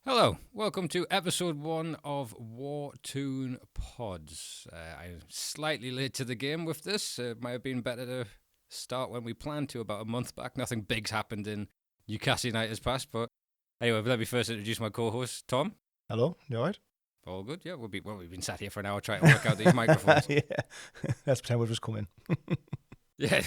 Hello, welcome to episode 1 of War Toon Pods. I'm slightly late to the game with this. It might have been better to start when we planned to about a month back. Nothing big's happened in Newcastle United's past, but anyway, let me first introduce my co-host, Tom. Hello, you alright? All good? Yeah, we've been sat here for an hour trying to work out these microphones. Yeah, let's pretend we've just come in. Yeah.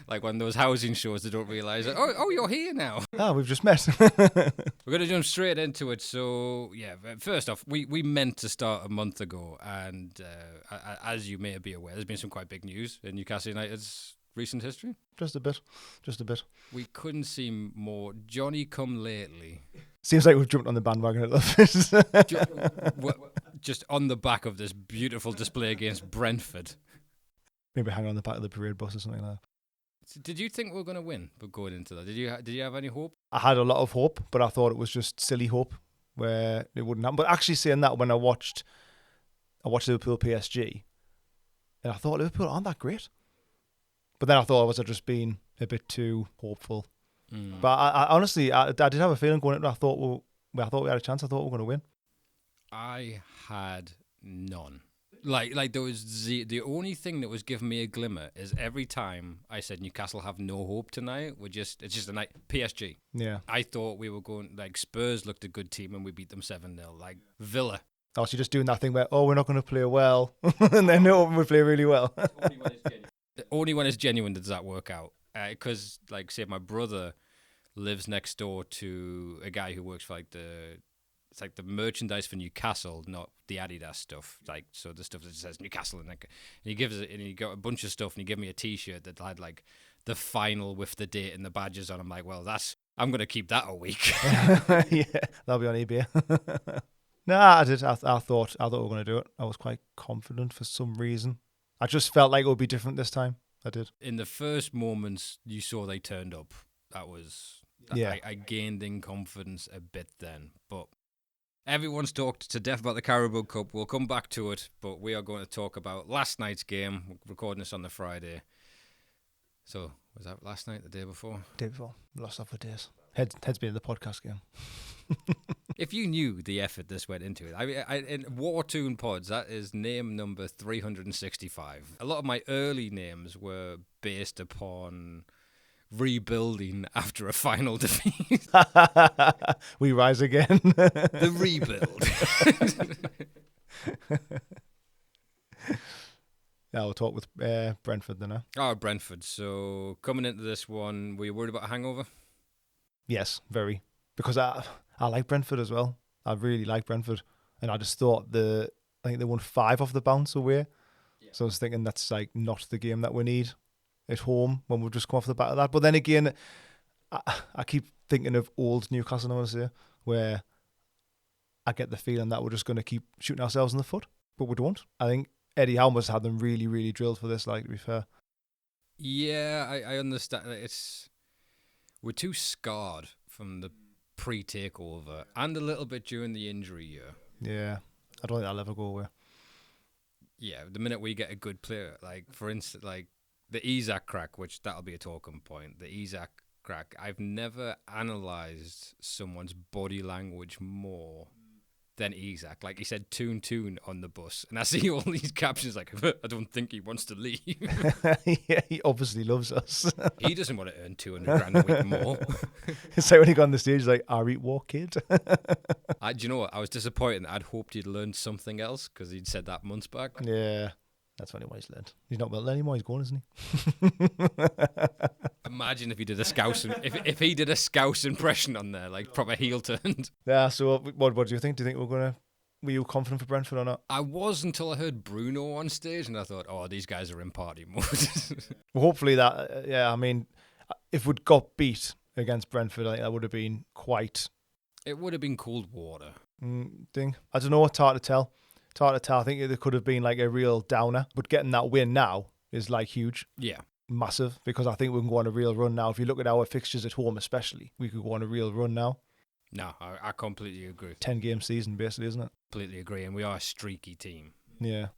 Like one of those housing shows that don't realise, oh, you're here now. We've just met. We're going to jump straight into it. So, yeah, first off, we meant to start a month ago, and as you may be aware, there's been some quite big news in Newcastle United's recent history. Just a bit. We couldn't seem more Johnny-come-lately. Seems like we've jumped on the bandwagon a little bit. Just on the back of this beautiful display against Brentford. Maybe hang on the back of the parade bus or something like that. Did you think we were going to win, but going into that? Did you have any hope? I had a lot of hope, but I thought it was just silly hope where it wouldn't happen. But actually saying that, when I watched Liverpool PSG, and I thought Liverpool aren't that great. But then I thought I was just being a bit too hopeful. But I honestly did have a feeling going into it. I thought we had a chance. I thought we were going to win. I had none. Like there was the only thing that was giving me a glimmer is every time I said Newcastle have no hope tonight. It's just a night. PSG. Yeah. I thought we were going, like, Spurs looked a good team and we beat them 7-0. Like Villa. Oh, so you're just doing that thing where, we're not going to play well, and then no, we play really well. Only when it's genuine does that work out. Because, like, say my brother lives next door to a guy who works for it's like the merchandise for Newcastle, not the Adidas stuff. Like, so the stuff that says Newcastle and he gives it, and he got a bunch of stuff, and he gave me a T-shirt that had like the final with the date and the badges on. I'm like, well, I'm gonna keep that a week. Yeah, that'll be on eBay. Nah, I did. I thought we were going to do it. I was quite confident for some reason. I just felt like it would be different this time. I did. In the first moments you saw they turned up, I gained in confidence a bit then, but. Everyone's talked to death about the Carabao Cup. We'll come back to it, but we are going to talk about last night's game. We're recording this on the Friday. So, was that last night, the day before? Day before. Lost off for days. Head's been in the podcast game. If you knew the effort this went into it, in War Toon Pods, that is name number 365. A lot of my early names were based upon rebuilding after a final defeat. We rise again. The rebuild. Yeah, we'll talk with Brentford then. Brentford. So coming into this one, were you worried about a hangover? Yes, very. Because I like Brentford as well. I really like Brentford. And I just thought I think they won 5 off the bounce away. Yeah. So I was thinking that's like not the game that we need at home when we've just come off the back of that. But then again, I keep thinking of old Newcastle, I want to say, where I get the feeling that we're just going to keep shooting ourselves in the foot, but we don't. I think Eddie Howe must have had them really, really drilled for this, like, to be fair. Yeah, I understand. We're too scarred from the pre-takeover and a little bit during the injury year. Yeah, I don't think that'll ever go away. Yeah, the minute we get a good player, like, for instance, like, the Isak crack, which that'll be a talking point. The Isak crack. I've never analysed someone's body language more than Isak. Like, he said toon on the bus. And I see all these captions like, I don't think he wants to leave. Yeah, he obviously loves us. He doesn't want to earn 200 grand a week more. It's like when he got on the stage, like, I eat war, kid. Do you know what? I was disappointed. I'd hoped he'd learned something else because he'd said that months back. Yeah. That's only what he's learned. He's not well anymore. He's gone, isn't he? Imagine if he did a Scouse, if he did a Scouse impression on there, like proper heel turned. Yeah. So what do you think? Do you think were you confident for Brentford or not? I was until I heard Bruno on stage, and I thought, oh, these guys are in party mode. Well, hopefully that. Yeah. I mean, if we'd got beat against Brentford, I think that would have been quite. It would have been cold water. Thing. I don't know. It's hard to tell. I think it could have been like a real downer, but getting that win now is like huge. Yeah. Massive, because I think we can go on a real run now. If you look at our fixtures at home especially, we could go on a real run now. No, I completely agree. 10-game season basically, isn't it? Completely agree, and we are a streaky team. Yeah.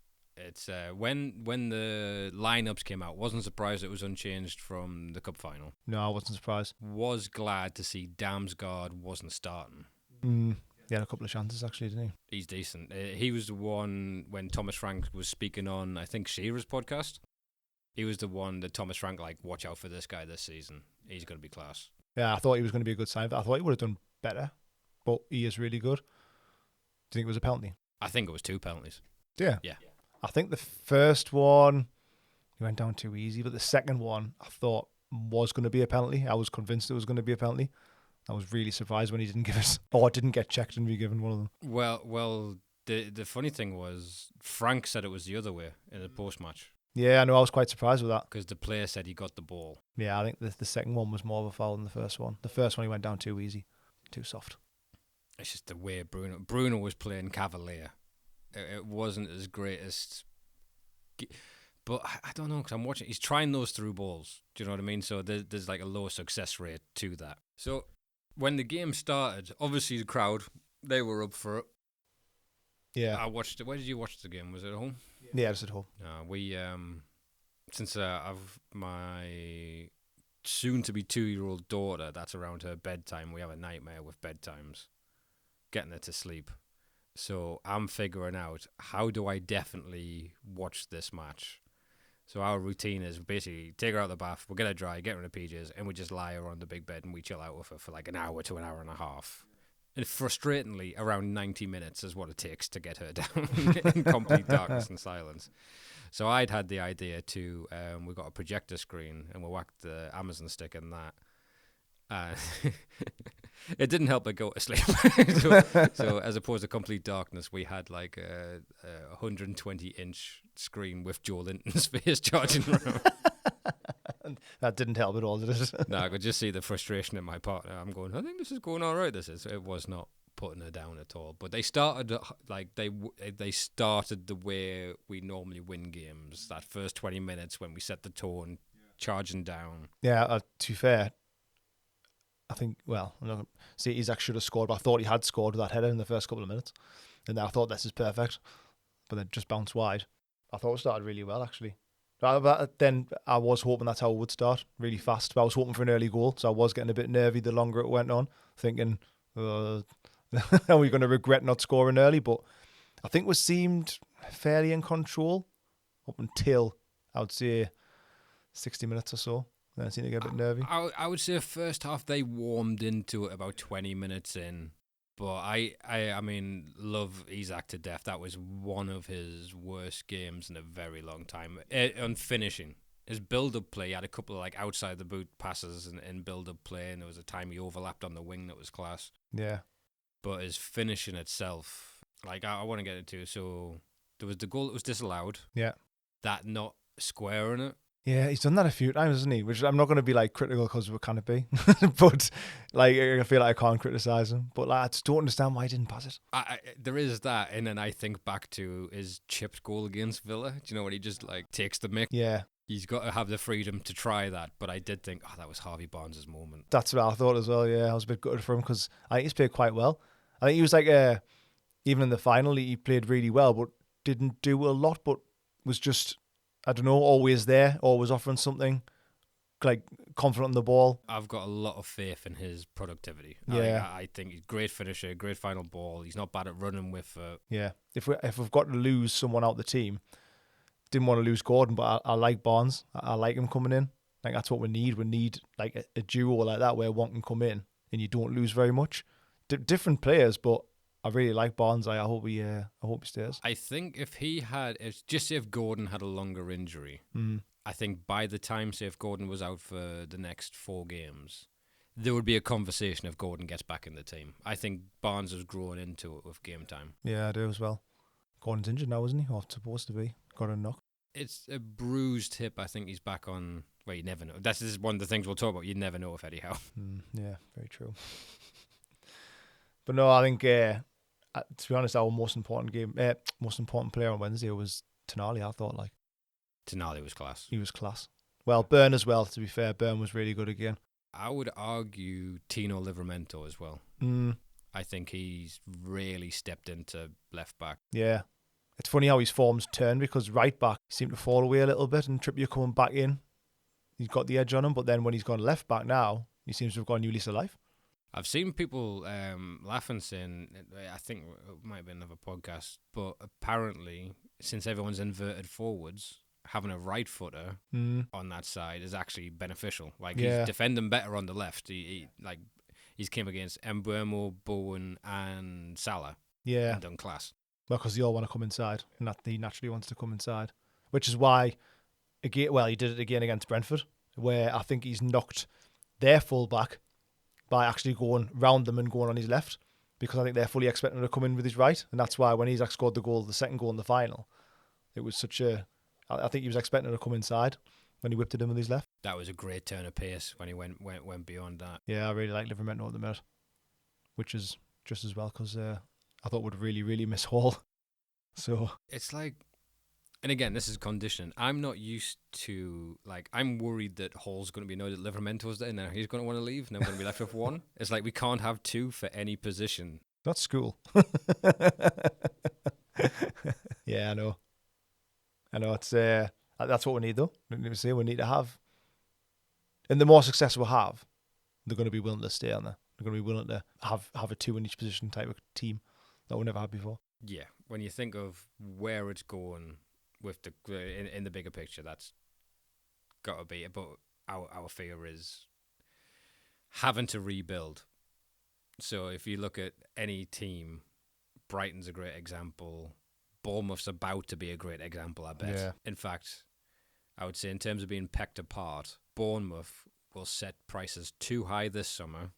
It's when the lineups came out, wasn't surprised it was unchanged from the cup final. No, I wasn't surprised. Was glad to see Damsgaard wasn't starting. He had a couple of chances actually, didn't he? He's decent. He was the one when Thomas Frank was speaking on, I think, Shearer's podcast. He was the one that Thomas Frank watch out for this guy this season. He's going to be class. Yeah, I thought he was going to be a good sign. I thought he would have done better, but he is really good. Do you think it was a penalty? I think it was 2 penalties. Yeah. Yeah. I think the first one, he went down too easy, but the second one I thought was going to be a penalty. I was convinced it was going to be a penalty. I was really surprised when he didn't give it, or didn't get checked and be given one of them. Well, the funny thing was Frank said it was the other way in the post-match. Yeah, I know. I was quite surprised with that. Because the player said he got the ball. Yeah, I think the second one was more of a foul than the first one. The first one he went down too easy, too soft. It's just the way Bruno was playing cavalier. It wasn't his greatest. But I don't know, because I'm watching. He's trying those through balls. Do you know what I mean? So there's a low success rate to that. So when the game started, obviously the crowd, they were up for it. Yeah. I watched it. Where did you watch the game? Was it at home? Yeah, just at home. We since I've my soon-to-be 2-year-old daughter, that's around her bedtime. We have a nightmare with bedtimes, getting her to sleep. So I'm figuring out, how do I definitely watch this match? So our routine is basically take her out of the bath, we'll get her dry, get her in the PJs, and we just lie her on the big bed and we chill out with her for an hour to an hour and a half. And frustratingly, around 90 minutes is what it takes to get her down in complete darkness and silence. So I'd had the idea to, we got a projector screen and we whacked the Amazon stick in that. It didn't help her go to sleep. so as opposed to complete darkness, we had a 120-inch screen with Joe Linton's face charging around. That didn't help at all, did it? No, I could just see the frustration in my partner. I'm going, I think this is going all right. It was not putting her down at all. But they started they started the way we normally win games. That first 20 minutes when we set the tone, charging down. Yeah, to be fair, I think, well, I'm not gonna say Isaac should have scored, but I thought he had scored with that header in the first couple of minutes. And I thought this is perfect. But then just bounced wide. I thought it started really well, actually. But then I was hoping that's how it would start, really fast. But I was hoping for an early goal, so I was getting a bit nervy the longer it went on, thinking, are we going to regret not scoring early? But I think we seemed fairly in control up until, I would say, 60 minutes or so. Then I seemed to get a bit nervy. I would say first half they warmed into it about 20 minutes in. But I mean, love Isaac to death. That was one of his worst games in a very long time. On finishing, his build-up play, he had a couple of outside the boot passes and build-up play, and there was a time he overlapped on the wing that was class. Yeah. But his finishing itself, I want to get into. So there was the goal that was disallowed. Yeah. That not squaring it. Yeah, he's done that a few times, hasn't he? Which I'm not going to be critical because we can't be, but I feel like I can't criticize him. But I just don't understand why he didn't pass it. There is that, and then I think back to his chipped goal against Villa. Do you know when he just takes the mick? Yeah, he's got to have the freedom to try that. But I did think, that was Harvey Barnes' moment. That's what I thought as well. Yeah, I was a bit gutted for him because I think he's played quite well. I think he was even in the final, he played really well, but didn't do a lot. But was just, I don't know, always there, always offering something, confident on the ball. I've got a lot of faith in his productivity. Yeah. I think he's a great finisher, great final ball. He's not bad at running with... Yeah, if we've got to lose someone out the team, didn't want to lose Gordon, but I like Barnes. I like him coming in. That's what we need. We need a duo like that where one can come in and you don't lose very much. Different players, but I really like Barnes. I hope he stays. I think if Gordon had a longer injury, I think by the time, say, if Gordon was out for the next 4 games, there would be a conversation if Gordon gets back in the team. I think Barnes has grown into it with game time. Yeah, I do as well. Gordon's injured now, isn't he? Or supposed to be. Got a knock. It's a bruised hip. I think he's back on... Well, you never know. This is one of the things we'll talk about. You never know with Eddie Howe. Yeah, very true. But no, I think... to be honest, our most important player on Wednesday was Tonali, I thought. Tonali was class. He was class. Well, Byrne as well, to be fair. Byrne was really good again. I would argue Tino Livramento as well. I think he's really stepped into left back. Yeah. It's funny how his form's turned because right back seemed to fall away a little bit and Trippier coming back in. He's got the edge on him, but then when he's gone left back now, he seems to have got a new lease of life. I've seen people laughing saying, I think it might be another podcast, but apparently since everyone's inverted forwards, having a right footer on that side is actually beneficial. Like he's defending better on the left. He's came against Mbeumo, Bowen, and Salah. Yeah, and done class. Well, because they all want to come inside, and he naturally wants to come inside, which is why, again, well, he did it again against Brentford, where I think he's knocked their full back by actually going round them and going on his left, because I think they're fully expecting him to come in with his right, and that's why when Isak scored the second goal in the final, it was I think he was expecting him to come inside when he whipped it in with his left. That was a great turn of pace when he went beyond that. Yeah, I really like Livermore at the minute, which is just as well because I thought would really, really miss Hall. So it's like, and again, this is conditioning. I'm not used to, like, I'm worried that Hall's going to be annoyed that Livermento's there, and then he's going to want to leave, and I'm going to be left with one. It's like we can't have two for any position. That's school. Yeah, I know. It's that's what we need though. We need to have, and the more success we have, they're going to be willing to stay on there. They're going to be willing to have a two in each position type of team that we never had before. Yeah, when you think of where it's going with in the bigger picture, that's got to be it. But our fear is having to rebuild. So if you look at any team, Brighton's a great example. Bournemouth's about to be a great example, I bet. Yeah. In fact, I would say in terms of being pecked apart, Bournemouth will set prices too high this summer.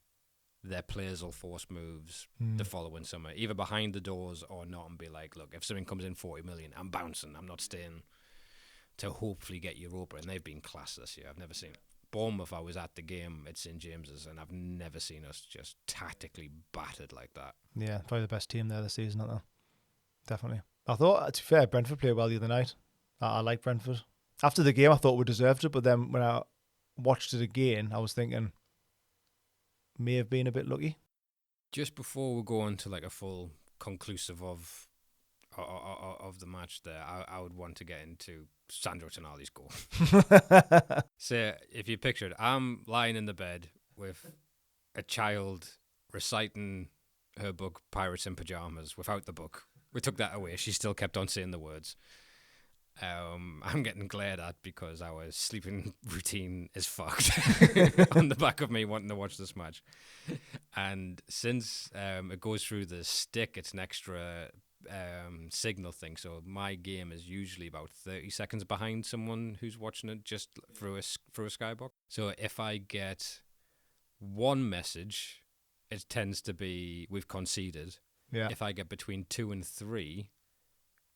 Their players will force moves the following summer, either behind the doors or not, and be like, look, if something comes in 40 million, I'm bouncing. I'm not staying to hopefully get Europa. And they've been class this year. I've never seen Bournemouth. I was at the game at St James's, and I've never seen us just tactically battered like that. Yeah, probably the best team there this season, not that. Definitely. I thought, to be fair, Brentford played well the other night. I like Brentford. After the game, I thought we deserved it, but then when I watched it again, I was thinking, may have been a bit lucky. Just before we go on to like a full conclusive of the match there, I would want to get into Sandro Tonali's goal. So if you picture it, I'm lying in the bed with a child reciting her book, Pirates in Pyjamas, without the book. We took that away. She still kept on saying the words. I'm getting glared at because our sleeping routine is fucked on the back of me wanting to watch this match. And since it goes through the stick, it's an extra signal thing. So my game is usually about 30 seconds behind someone who's watching it just through a skybox. So if I get one message, it tends to be we've conceded. Yeah. If I get between 2 and 3,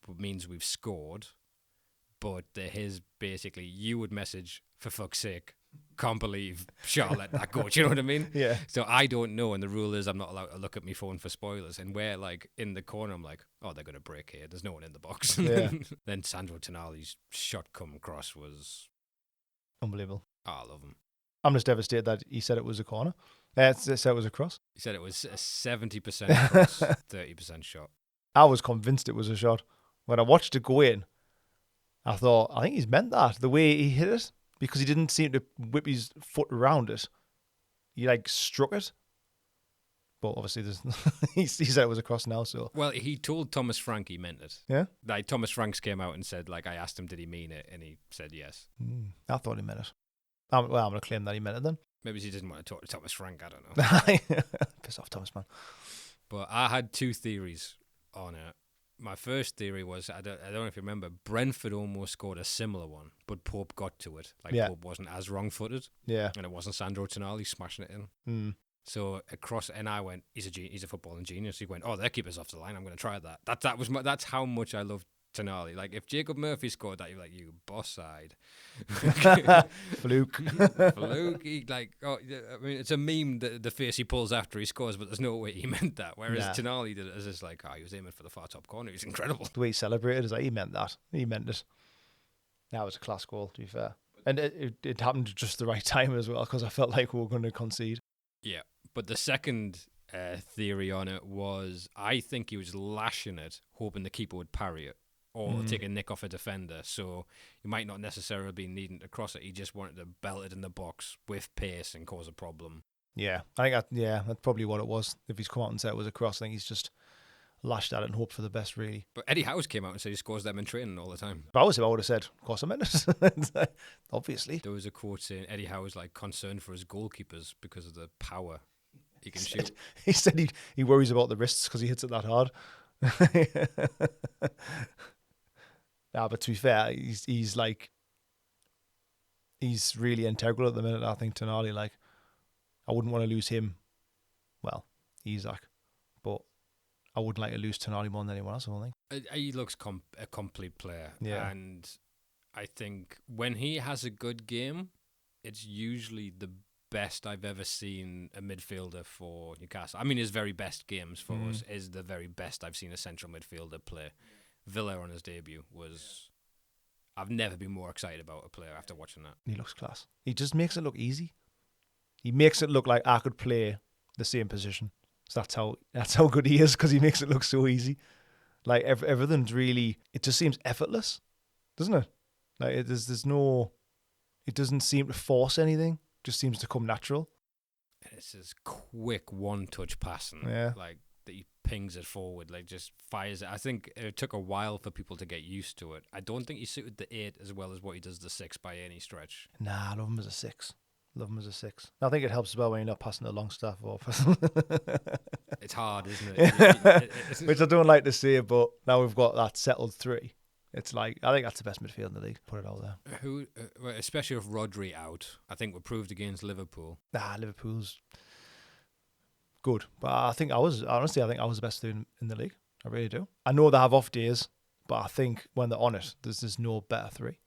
it means we've scored. But there is basically, you would message, for fuck's sake, can't believe Charlotte that go. Do you know what I mean? Yeah. So I don't know, and the rule is I'm not allowed to look at my phone for spoilers. And where, like, in the corner, I'm like, oh, they're going to break here. There's no one in the box. Yeah. Then Sandro Tonali's shot come across was Unbelievable. Oh, I love him. I'm just devastated that he said it was a corner. It said it was a cross. He said it was a 70% cross, 30% shot. I was convinced it was a shot. When I watched it go in, I thought, I think he's meant that, the way he hit it, because he didn't seem to whip his foot around it. He, like, struck it. But obviously, he said it was a cross now, so. Well, he told Thomas Frank he meant it. Yeah? Like, Thomas Franks came out and said, like, I asked him, did he mean it? And he said yes. I thought he meant it. I'm going to claim that he meant it then. Maybe he didn't want to talk to Thomas Frank, I don't know. Piss off, Thomas, man. But I had two theories on it. My first theory was, I don't know if you remember, Brentford almost scored a similar one, but Pope got to it. Like, yeah. Pope wasn't as wrong-footed. Yeah. And it wasn't Sandro Tonali smashing it in. So across, and I went, he's a footballing genius. He went, oh, their keeper's off the line. I'm going to try that. That's how much I love Tonali. Like, if Jacob Murphy scored that, you're like, you boss side. Fluke. He, like, oh, I mean, it's a meme, the face he pulls after he scores, but there's no way he meant that. Whereas Tonali did it as just like, he was aiming for the far top corner. He was incredible. The way he celebrated is like, he meant that. He meant it. That was a class goal, to be fair. And it happened at just the right time as well, because I felt like we were going to concede. Yeah, but the second theory on it was, I think he was lashing it, hoping the keeper would parry it. or take a nick off a defender. So he might not necessarily be needing to cross it. He just wanted to belt it in the box with pace and cause a problem. Yeah, that's probably what it was. If he's come out and said it was a cross, I think he's just lashed at it and hoped for the best, really. But Eddie Howe's came out and said he scores them in training all the time. If I was him, I would have said, of course I meant it. Obviously. There was a quote saying Eddie Howe's like concerned for his goalkeepers because of the power he can shoot. He said he worries about the wrists because he hits it that hard. Nah, but to be fair, he's really integral at the minute, I think, Tonali. Like, I wouldn't want to lose him. Well, Isak. But I wouldn't like to lose Tonali more than anyone else, I don't think. He looks a complete player. Yeah. And I think when he has a good game, it's usually the best I've ever seen a midfielder for Newcastle. I mean, his very best games for us is the very best I've seen a central midfielder play. Villa on his debut was... I've never been more excited about a player after watching that. He looks class. He just makes it look easy. He makes it look like I could play the same position. So that's how good he is, because he makes it look so easy. Like everything's really... It just seems effortless, doesn't it? Like there's no... It doesn't seem to force anything. It just seems to come natural. It's this quick one-touch passing. Yeah. Like, that he pings it forward, like just fires it. I think it took a while for people to get used to it. I don't think he suited the 8 as well as what he does the 6 by any stretch. Nah, I love him as a 6. I think it helps as well when you're not passing the long stuff off. It's hard, isn't it? Which I don't like to say, but now we've got that settled 3. It's like, I think that's the best midfield in the league. Put it out there. Who, especially with Rodri out, I think we're proved against Liverpool. Liverpool's good, but I think I was the best in the league. I really do. I know they have off days, but I think when they're on it, there's just no better 3. It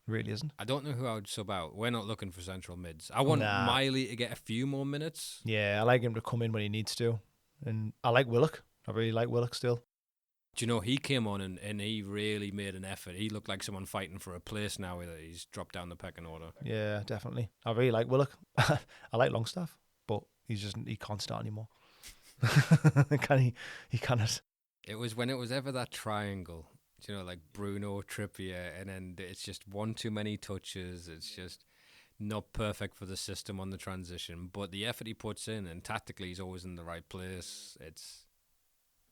really isn't. I don't know who I would sub out. We're not looking for central mids. I want Miley to get a few more minutes. Yeah, I like him to come in when he needs to, and I like Willock. I really like Willock still. Do you know, he came on and he really made an effort. He looked like someone fighting for a place now that he's dropped down the pecking order. Yeah, definitely. I really like Willock. I like Longstaff, but he can't start anymore. Can he? He cannot. It was when it was ever that triangle, you know, like Bruno, Trippier, and then it's just one too many touches. It's just not perfect for the system on the transition. But the effort he puts in, and tactically he's always in the right place.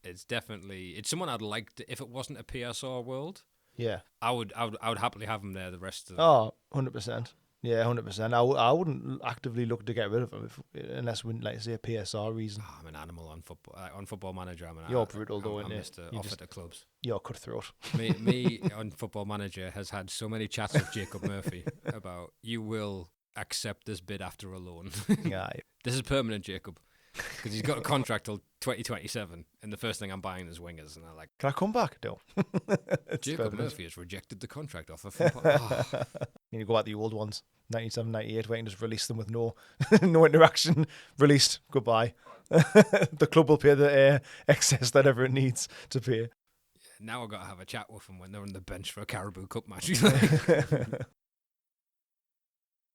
It's definitely, it's someone I'd like to, if it wasn't a PSR world. Yeah. I would happily have him there the rest of 100%. Yeah, 100%. I wouldn't actively look to get rid of him unless we, like, say, a PSR reason. I'm an animal on Football Manager. You're brutal, though, aren't you? Mr. Off at the clubs. You're cutthroat. me on Football Manager has had so many chats with Jacob Murphy about, you will accept this bid after a loan. Yeah. This is permanent, Jacob. Because he's got a contract till 2027, and the first thing I'm buying is wingers, and I'm like, can I come back? No. Jacob Murphy has rejected the contract offer. You need to go out the old ones, 97, 98, where you can just release them with no interaction. Released. Goodbye. The club will pay the excess that ever it needs to pay. Now I've got to have a chat with them when they're on the bench for a Caribou Cup match.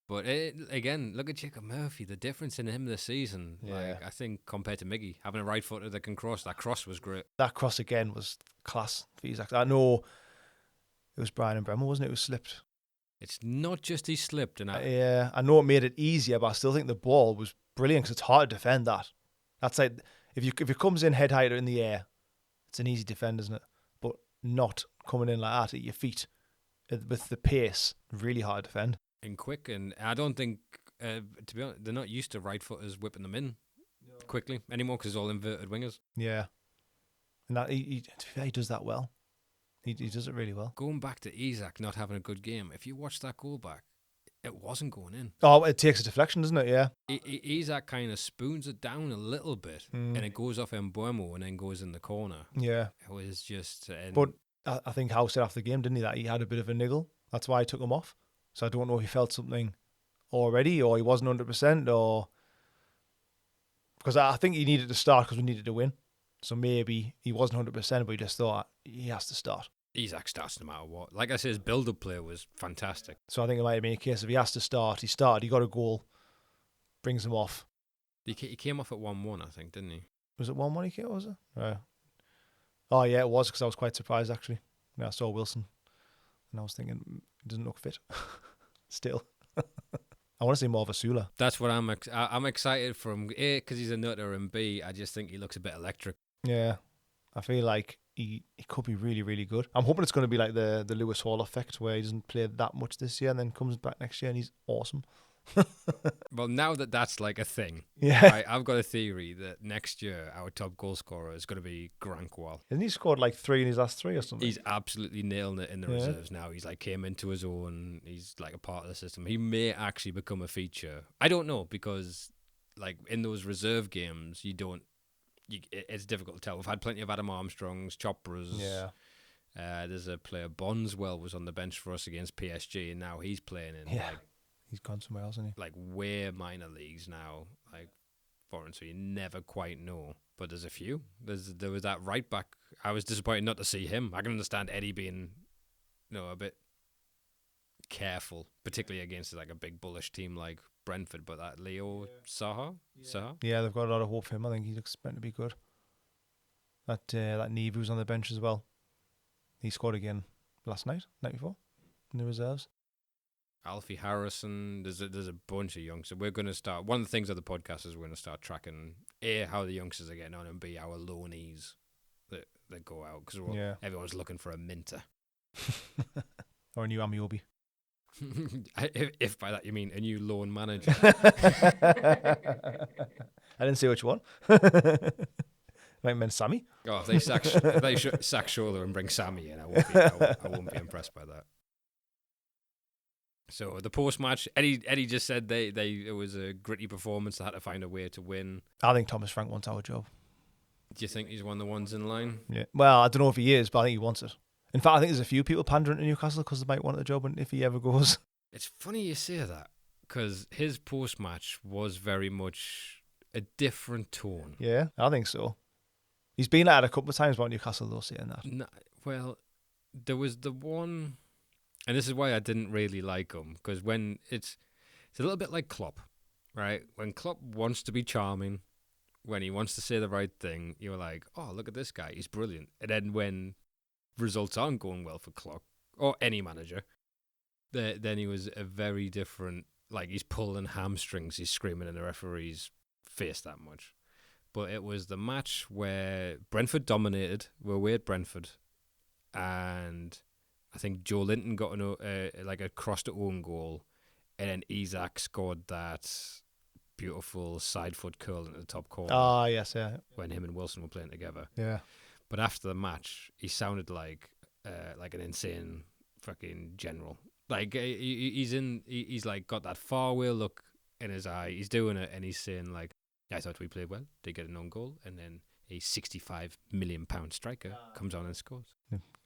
But again, look at Jacob Murphy. The difference in him this season, like, I think compared to Miggy, having a right footer that can cross, that cross was great. That cross again was class for Isak. I know it was Brian and Bremer, wasn't it? It was slipped. It's not just he slipped, and I know it made it easier, but I still think the ball was brilliant because it's hard to defend that. That's like if it comes in head height or in the air, it's an easy defend, isn't it? But not coming in like that at your feet with the pace, really hard to defend. And quick, and I don't think, to be honest, they're not used to right footers whipping them in quickly anymore because it's all inverted wingers. Yeah, and that he does that well. He does it really well. Going back to Isak not having a good game, if you watch that goal back, it wasn't going in. Oh, it takes a deflection, doesn't it? Yeah. Isak kind of spoons it down a little bit, and it goes off Mbuemo and then goes in the corner. Yeah. It was just... but I think Howe said after the game, didn't he, that he had a bit of a niggle. That's why he took him off. So I don't know if he felt something already or he wasn't 100% or... Because I think he needed to start because we needed to win. So maybe he wasn't 100%, but he just thought he has to start. Isak starts no matter what. Like I said, his build-up play was fantastic. So I think it might have been a case if he has to start, he started, he got a goal, brings him off. He came off at 1-1, I think, didn't he? Was it 1-1 he came, was it? Right. Oh, yeah, it was, because I was quite surprised, actually. And I saw Wilson, and I was thinking, he doesn't look fit. Still. I want to see more of a Sula. That's what I'm excited for him. A, because he's a nutter, and B, I just think he looks a bit electric. Yeah. I feel like he could be really, really good. I'm hoping it's going to be like the Lewis Hall effect, where he doesn't play that much this year and then comes back next year and he's awesome. Well, now that that's like a thing, Yeah. I've got a theory that next year our top goal scorer is going to be Grankwell. Hasn't he scored like 3 in his last 3 or something? He's absolutely nailing it in the reserves now. He's like came into his own. He's like a part of the system. He may actually become a feature. I don't know, because like in those reserve games, it's difficult to tell. We've had plenty of Adam Armstrongs, Chopras. Yeah. There's a player, Bondswell, was on the bench for us against PSG, and now he's playing in He's gone somewhere else, hasn't he? like way minor leagues now, like foreign, so you never quite know. But there's a few. There was that right back. I was disappointed not to see him. I can understand Eddie being, a bit careful, particularly against like a big bullish team like Brentford. But that Leo Saha, Yeah, they've got a lot of hope for him. I think he looks meant to be good. That Neve who's on the bench as well. He scored again last night before, in the reserves. Alfie Harrison. There's a bunch of youngsters. We're going to start. One of the things of the podcast is we're going to start tracking A, how the youngsters are getting on, and B, our loanees that go out, because everyone's looking for a minter. Or a new Amiobi. if by that you mean a new loan manager. I didn't say which one. Might mean Sammy. Oh, if they sack Shoulder and bring Sammy in, I won't be impressed by that. So the post-match, Eddie just said it was a gritty performance. They had to find a way to win. I think Thomas Frank wants our job. Do you think he's one of the ones in line? Yeah. Well, I don't know if he is, but I think he wants it. In fact, I think there's a few people pandering to Newcastle because they might want the job if he ever goes. It's funny you say that, because his post-match was very much a different tone. Yeah, I think so. He's been at it a couple of times about Newcastle, though, saying that. No, well, there was the one... And this is why I didn't really like him, because when it's a little bit like Klopp, right? When Klopp wants to be charming, when he wants to say the right thing, you're like, oh, look at this guy, he's brilliant. And then when results aren't going well for Klopp, or any manager, then he was a very different, like he's pulling hamstrings, he's screaming in the referee's face that much. But it was the match where Brentford dominated, we're away at Brentford, and... I think Joe Linton got a cross to own goal, and then Isak scored that beautiful side foot curl into the top corner. Ah, yes, yeah. When him and Wilson were playing together. Yeah. But after the match, he sounded like an insane fucking general. Like he's like got that faraway look in his eye. He's doing it, and he's saying like, "I thought we played well. They get an own goal, and then a £65 million striker comes on and scores."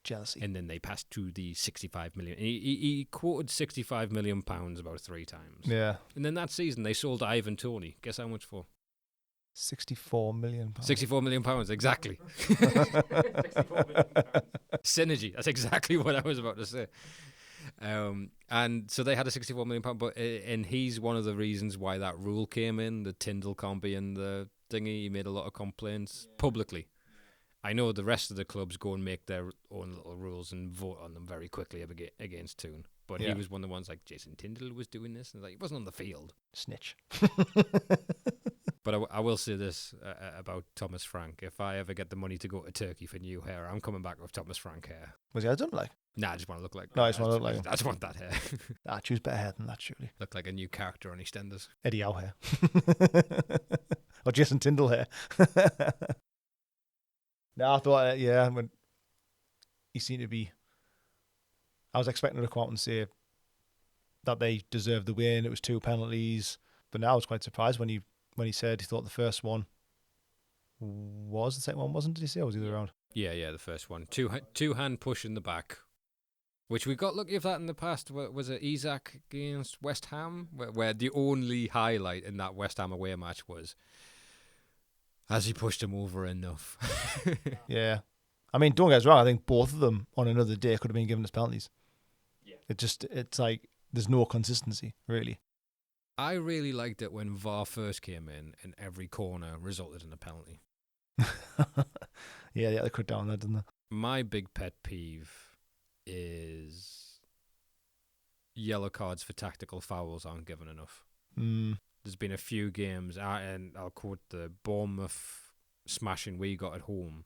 Jealousy. And then they passed to the 65 million. He quoted 65 million pounds about 3 times. Yeah. And then that season they sold Ivan Toney. Guess how much for? 64 million pounds. 64 million pounds, exactly. 64 million pounds. Synergy. That's exactly what I was about to say. And so they had a 64 million pound, and he's one of the reasons why that rule came in. The Tyndall can't be in the thingy. He made a lot of complaints publicly. I know the rest of the clubs go and make their own little rules and vote on them very quickly against Toon. But he was one of the ones like Jason Tyndall was doing this, and like he wasn't on the field. Snitch. But I will say this about Thomas Frank. If I ever get the money to go to Turkey for new hair, I'm coming back with Thomas Frank hair. Was he done like? Nah, I just want to look like... No, I just want to look like him. I just want that hair. Choose better hair than that, surely. Look like a new character on EastEnders. Eddie Howe hair. Or Jason Tyndall hair. No, I thought, when he seemed to be... I was expecting him to come out and say that they deserved the win. It was 2 penalties. But now I was quite surprised when he said he thought the first one was, the second one wasn't, did he say? Or was he the other round? Yeah, the first one. Two hand push in the back, which we got lucky of that in the past. Was it Isak against West Ham? Where the only highlight in that West Ham away match was as he pushed him over enough. Yeah. I mean, don't get us wrong, I think both of them on another day could have been given as penalties. Yeah. It's like there's no consistency, really. I really liked it when VAR first came in and every corner resulted in a penalty. Yeah, they cut down that, didn't they? My big pet peeve is yellow cards for tactical fouls aren't given enough. Mm. There's been a few games, and I'll quote the Bournemouth smashing we got at home.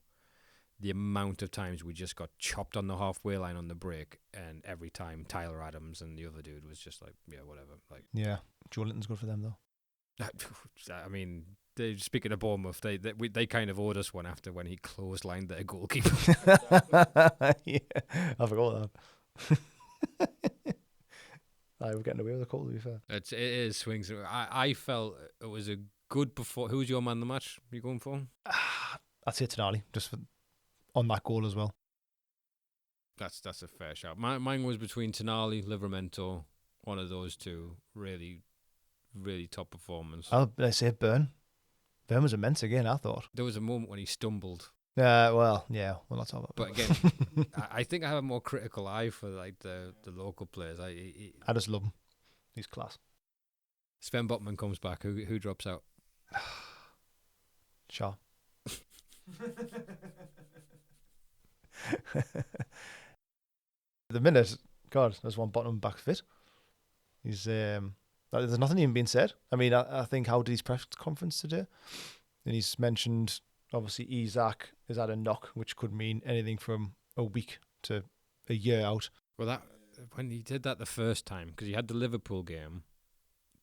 The amount of times we just got chopped on the halfway line on the break, and every time Tyler Adams and the other dude was just like, yeah, whatever. Like, Yeah, Joe Linton's good for them though. I mean, speaking of Bournemouth, they kind of owed us one after when he clotheslined their goalkeeper. Yeah, I forgot that. We're getting away with a couple, to be fair. It is swings. I felt it was a good performance. Who was your man of the match you going for? I'd say Tonali, just on that goal as well. That's a fair shout. Mine was between Tonali, Livramento, one of those two. Really, really top performance. I say Burn. Burn was immense again, I thought. There was a moment when he stumbled. Well, yeah, we'll not talk about But that. again, I think I have a more critical eye for like the local players. I just love him. He's class. Sven Botman comes back. Who drops out? Shaw. The minute, God, there's one Botman back fit. He's there's nothing even being said. I mean, I think how did his press conference today? And he's mentioned obviously Isak is at a knock, which could mean anything from a week to a year out. Well, that when he did that the first time, because he had the Liverpool game,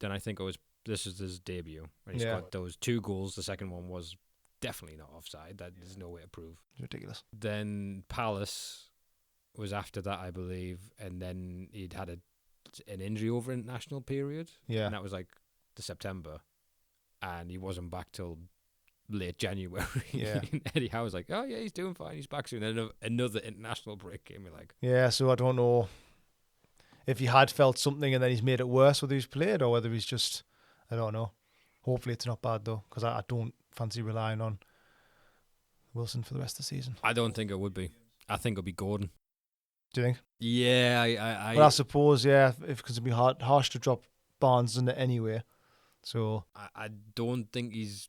then I think this is his debut, and he scored those 2 goals. The second one was definitely not offside. There's no way to prove. It's ridiculous. Then Palace was after that, I believe, and then he'd had an injury over international period. Yeah, and that was like the September, and he wasn't back till late January. Yeah. Eddie Howe was like, "Oh yeah, he's doing fine. He's back soon." And then another international break came. You're like, yeah. So I don't know if he had felt something and then he's made it worse whether he's played or whether he's just, I don't know. Hopefully it's not bad though, because I don't fancy relying on Wilson for the rest of the season. I don't think it would be. I think it'll be Gordon. Do you think? Yeah, Well, I suppose, yeah, because it'd be harsh to drop Barnes in it anyway. So I don't think he's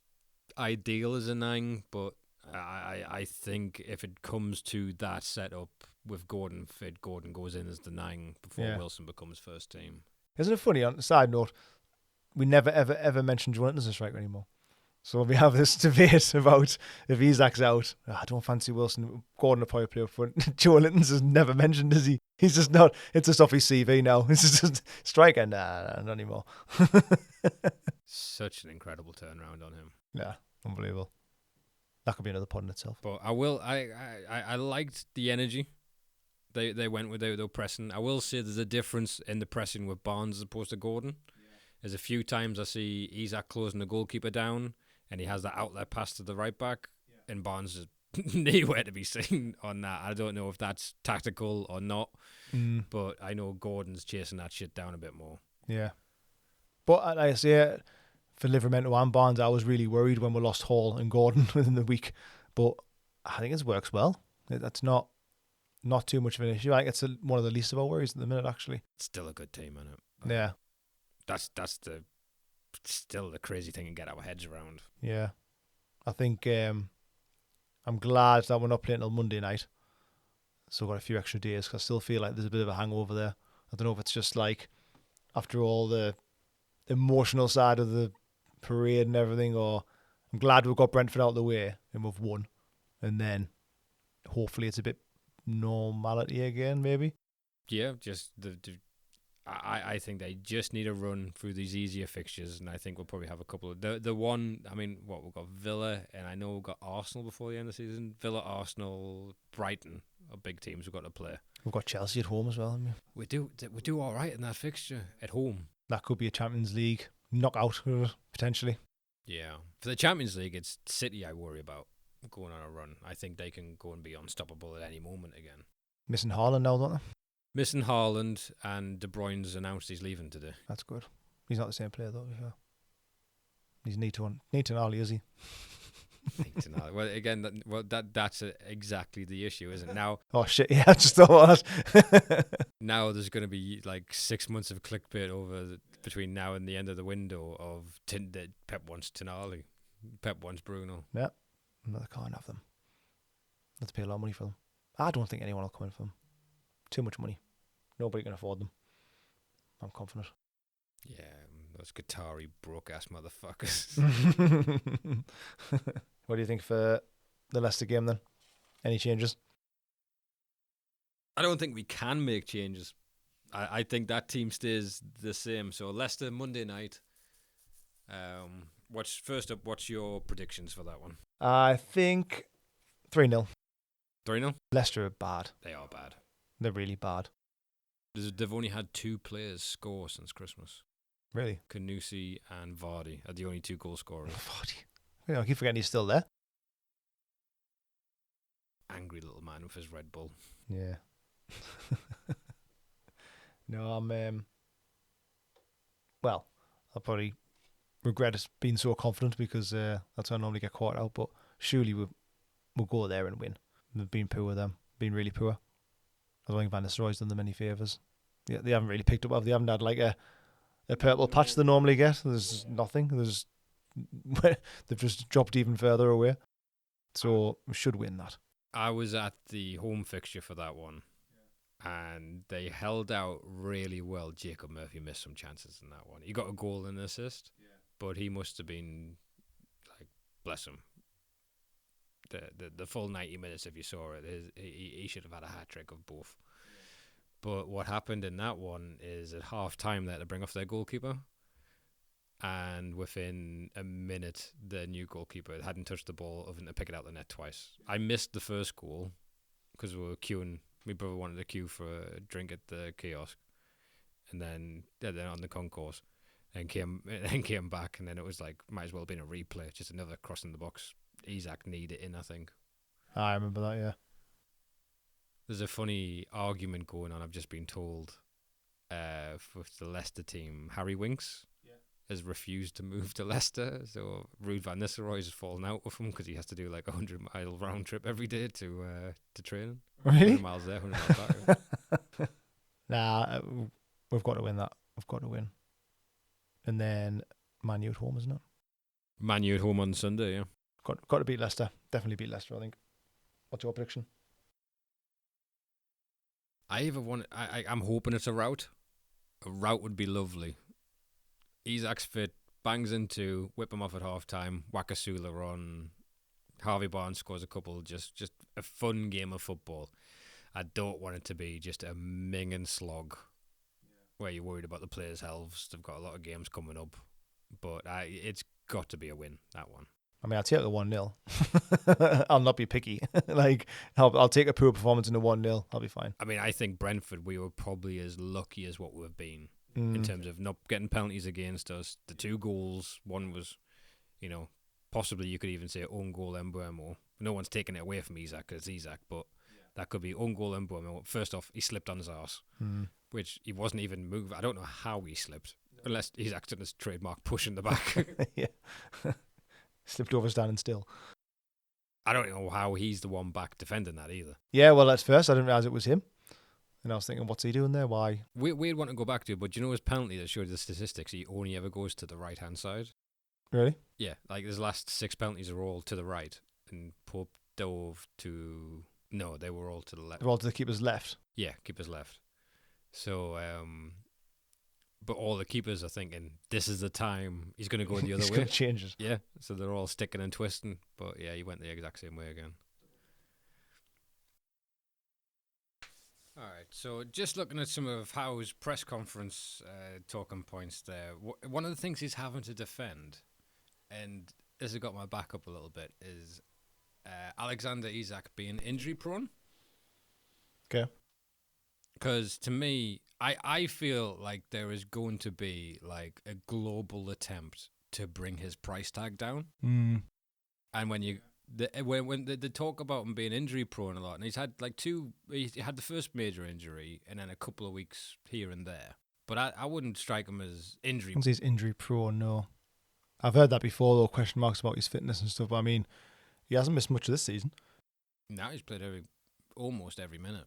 ideal as a 9, but I think if it comes to that setup with Gordon fit, Gordon goes in as the 9 before Wilson becomes first team. Isn't it funny, on a side note, we never ever mentioned Joe Linton as a striker anymore. So we have this debate about if Isak's out. I don't fancy Wilson. Gordon will probably play up front. Joe Linton's is never mentioned, is he? He's just not. It's just off his CV now. This is just striker. Nah, not anymore. Such an incredible turnaround on him. Yeah, unbelievable. That could be another pod in itself. But I liked the energy they went with. They were pressing. I will say there's a difference in the pressing with Barnes as opposed to Gordon. There's a few times I see Isak closing the goalkeeper down, and he has that outlet pass to the right back, and Barnes is nowhere to be seen on that. I don't know if that's tactical or not, but I know Gordon's chasing that shit down a bit more. Yeah. But like I say, for Livramento and Barnes, I was really worried when we lost Hall and Gordon within the week. But I think it works well. That's not too much of an issue. I think it's one of the least of our worries at the minute, actually. It's still a good team, isn't it? Yeah. That's still the crazy thing to get our heads around. Yeah. I think I'm glad that we're not playing till Monday night. So I've got a few extra days, because I still feel like there's a bit of a hangover there. I don't know if it's just like after all the emotional side of the parade and everything, or I'm glad we've got Brentford out of the way and we've won. And then hopefully it's a bit normality again, maybe. Yeah, just I think they just need a run through these easier fixtures, and I think we'll probably have a couple of the one. I mean, we've got Villa, and I know we've got Arsenal before the end of the season. Villa, Arsenal, Brighton are big teams we've got to play. We've got Chelsea at home as well, haven't we? We do all right in that fixture at home. That could be a Champions League knockout potentially. Yeah, for the Champions League, it's City I worry about going on a run. I think they can go and be unstoppable at any moment again. Missing Haaland now, don't they? Missing Haaland, and De Bruyne's announced he's leaving today. That's good. He's not the same player though. He's neat to Ali, is he? Well, again, that's exactly the issue, isn't it? Now, oh shit! Yeah, I just thought that. Now there's going to be like 6 months of clickbait between now and the end of the window of that Pep wants Tonali, Pep wants Bruno. Yeah, no, they can't have them. They have to pay a lot of money for them. I don't think anyone will come in for them. Too much money. Nobody can afford them. I'm confident. Yeah, those Qatari broke ass motherfuckers. What do you think for the Leicester game then? Any changes? I don't think we can make changes. I think that team stays the same. So Leicester Monday night. What's your predictions for that one? I think 3-0. 3-0? Leicester are bad. They are bad. They're really bad. They've only had 2 players score since Christmas. Really? Canusi and Vardy are the only 2 goal scorers. Vardy. I keep forgetting he's still there. Angry little man with his Red Bull. Yeah. No, well, I'll probably regret it being so confident because that's how I normally get caught out. But surely we'll go there and win. They've been poor, them. Been really poor. I don't think Van Nistelrooy's done them any favours. Yeah, they haven't really picked up. They haven't had like a purple patch they normally get. There's nothing. They've just dropped even further away. So we should win that. I was at the home fixture for that one. And they held out really well. Jacob Murphy missed some chances in that one. He got a goal and an assist, but he must have been, like, bless him. The full 90 minutes, if you saw it, he should have had a hat-trick of both. But what happened in that one is at half-time they had to bring off their goalkeeper. And within a minute, the new goalkeeper hadn't touched the ball other than to pick it out the net twice. I missed the first goal because we were queuing. My brother wanted to queue for a drink at the kiosk, and then on the concourse, and came back, and then it was like might as well have been a replay, just another cross in the box. Isaac needed it in, I think. I remember that, yeah. There's a funny argument going on. I've just been told, with the Leicester team, Harry Winks has refused to move to Leicester, so Ruud van Nistelrooy has fallen out with him because he has to do like a 100-mile round trip every day to training. Really? 100 miles there, 100 miles back. Nah, we've got to win that. We've got to win. And then Man U at home, isn't it? Man U at home on Sunday, yeah. Got to beat Leicester. Definitely beat Leicester, I think. What's your prediction? I'm hoping it's a rout. A rout would be lovely. Isaac's fit, bangs into, whip him off at half time, Wakasula on, Harvey Barnes scores a couple, just a fun game of football. I don't want it to be just a minging slog where you're worried about the players' healths. They've got a lot of games coming up, but it's got to be a win, that one. I mean, I'll take the 1-0. I'll not be picky. I'll take a poor performance in the 1-0. I'll be fine. I mean, I think Brentford, we were probably as lucky as what we've been. In terms of not getting penalties against us. The 2 goals, one was, possibly you could even say own goal Mbeumo. No one's taking it away from Isaac because it's Isaac, but that could be own goal Mbeumo. First off, he slipped on his arse, which he wasn't even moving. I don't know how he slipped, unless Isaac's done his trademark push in the back. Yeah. Slipped over standing still. I don't know how he's the one back defending that either. Yeah, well, at first I didn't realise it was him. And I was thinking, what's he doing there? Why? We'd want to go back to it, but his penalty that showed the statistics, he only ever goes to the right-hand side. Really? Yeah, like his last 6 penalties are all to the right. And Pope dove to... No, they were all to the left. They're all to the keeper's left? Yeah, keeper's left. So, but all the keepers are thinking, this is the time he's going to go the other He's way. going to change it. Yeah, so they're all sticking and twisting. But yeah, he went the exact same way again. All right, so just looking at some of Howe's press conference talking points there, one of the things he's having to defend, and this has got my back up a little bit, is Alexander Isak being injury prone. Okay. Because to me, I feel like there is going to be like a global attempt to bring his price tag down. And when you... When they talk about him being injury prone a lot, and he's had like he had the first major injury and then a couple of weeks here and there. But I wouldn't strike him as injury. He's injury prone, no. I've heard that before, though, question marks about his fitness and stuff. But I mean, he hasn't missed much of this season. Now he's played almost every minute.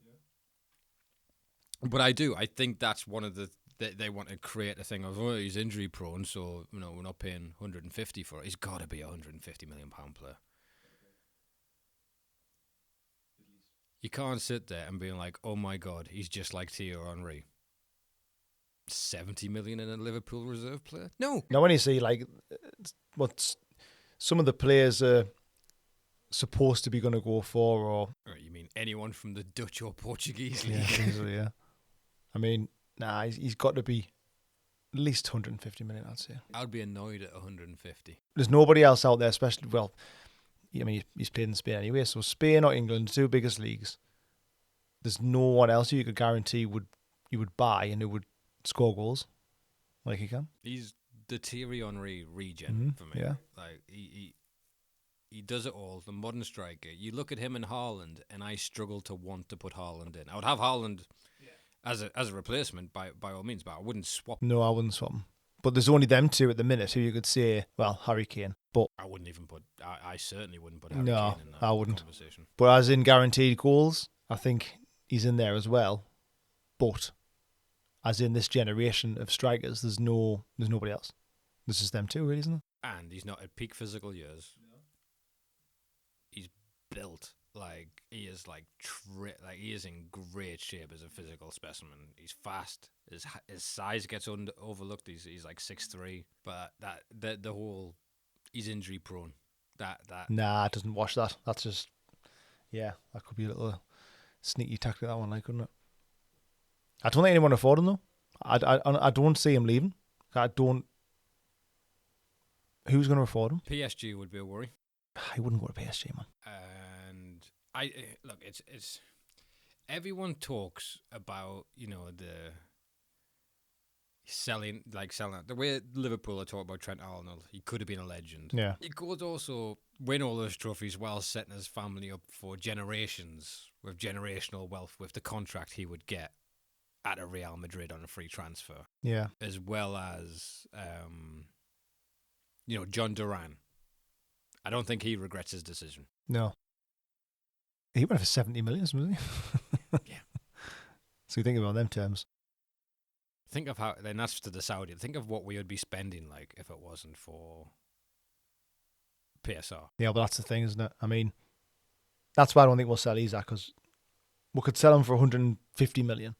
But I think that's one of the they want to create a thing of he's injury prone, so we're not paying 150 for it. He's got to be a 150 million pound player. You can't sit there and be like, oh my God, he's just like Thierry Henry. 70 million in a Liverpool reserve player? No. Now, when you see like what some of the players are supposed to be going to go for, or You mean anyone from the Dutch or Portuguese yeah, league? easily, yeah. I mean, nah, he's got to be at least 150 million, I'd say. I'd be annoyed at 150. There's nobody else out there, especially, well, I mean, he's played in Spain anyway, so Spain or England, the two biggest leagues. There's no one else you could guarantee you would buy and who would score goals like he can. He's the Thierry Henry regen for me. Yeah. Like he does it all. The modern striker. You look at him and Haaland, and I struggle to want to put Haaland in. I would have Haaland as a replacement by all means, but I wouldn't swap. No, I wouldn't swap him. But there's only them two at the minute who you could say, well, Harry Kane. But I wouldn't even put. I certainly wouldn't put Harry no, Kane in that I wouldn't. conversation. But as in guaranteed goals, I think he's in there as well. But as in this generation of strikers, there's nobody else. This is them two, really, isn't it? And he's not at peak physical years. He's built like he is he is in great shape as a physical specimen. He's fast. His size gets overlooked. He's like 6'3", but the whole he's injury prone. That Nah, it doesn't wash that. That's just, yeah, that could be a little sneaky tactic, that one, like, couldn't it? I don't think anyone afford him, though. I don't see him leaving. I don't. Who's going to afford him? PSG would be a worry. He wouldn't go to PSG, man. And I look, it's everyone talks about the selling out the way Liverpool are talking about Trent Arnold. He could have been a legend. Yeah. He could also win all those trophies while setting his family up for generations with generational wealth with the contract he would get at a Real Madrid on a free transfer. Yeah. As well as John Duran. I don't think he regrets his decision. No. He went for 70 million, wasn't he? Yeah. So you think about them terms. Think of how, then that's to the Saudi. Think of what we would be spending like if it wasn't for PSR. Yeah, but that's the thing, isn't it? I mean, that's why I don't think we'll sell Isak, because we could sell him for 150 million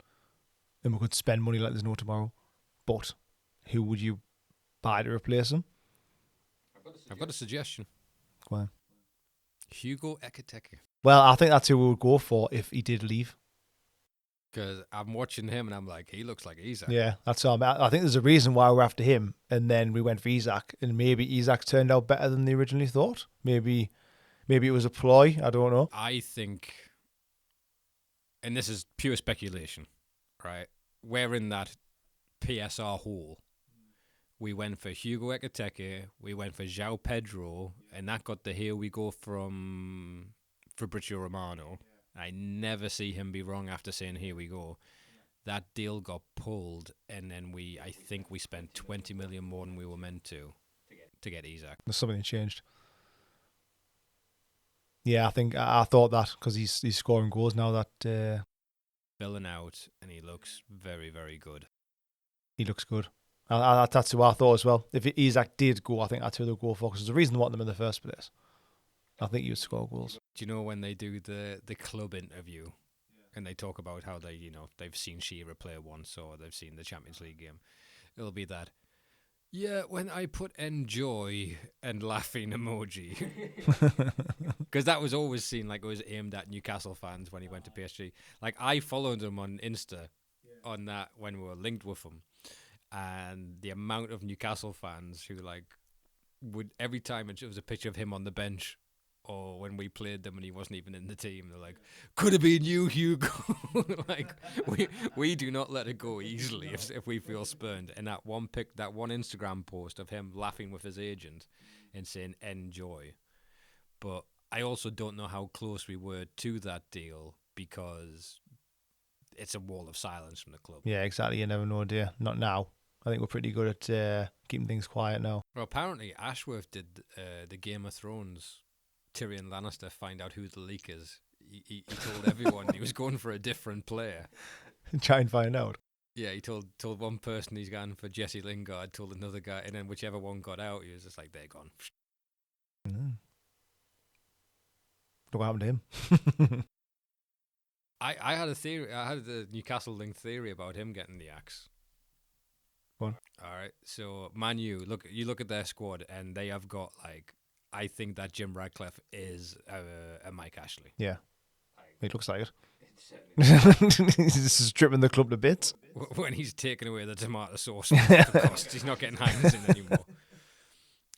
and we could spend money like there's no tomorrow. But who would you buy to replace him? I've got a suggestion. Go on. Hugo Ekitike. Well, I think that's who we would go for if he did leave. Because I'm watching him and I'm like, he looks like Isak. Yeah, that's all. I think there's a reason why we're after him, and then we went for Isak, and maybe Isak turned out better than they originally thought. Maybe it was a ploy. I don't know. I think, and this is pure speculation, right? We're in that PSR hole. We went for Hugo Ekitike, we went for João Pedro, and that got the here we go from Fabrizio Romano. I never see him be wrong after saying here we go. That deal got pulled, and then I think we spent 20 million more than we were meant to get Isak. There's something that changed. Yeah, I thought that because he's scoring goals now that Filling out, and he looks very, very good. he looks good. That's who I thought as well. If Isak did go, I think that's who they'll go for, because there's a reason they want them in the first place. I think he would score goals. Do you know when they do the club interview and they talk about how they've seen Shearer play once or they've seen the Champions League game? It'll be that, yeah, when I put enjoy and laughing emoji. Because that was always seen like it was aimed at Newcastle fans when he went to PSG. Like, I followed him on Insta on that when we were linked with him. And the amount of Newcastle fans who would, every time it was a picture of him on the bench or when we played them and he wasn't even in the team, they're like, could have been you, Hugo. Like, we do not let it go easily if we feel spurned. And that one Instagram post of him laughing with his agent and saying enjoy. But I also don't know how close we were to that deal because it's a wall of silence from the club. Yeah, exactly. You never know, dear. Not now. I think we're pretty good at keeping things quiet now. Well, apparently Ashworth did the Game of Thrones Tyrion Lannister find out who the leak is. He told everyone he was going for a different player. Try and find out. Yeah, he told one person he's gone for Jesse Lingard, told another guy, and then whichever one got out, he was just like, they're gone. Look what happened to him. I had a theory. I had the Newcastle linked theory about him getting the axe. Go on. All right. So Man U, you look at their squad, and they have got like, I think that Jim Radcliffe is a Mike Ashley. Yeah, it looks like it. This is stripping the club to bits. When he's taking away the tomato sauce for costs, he's not getting Heinz in anymore.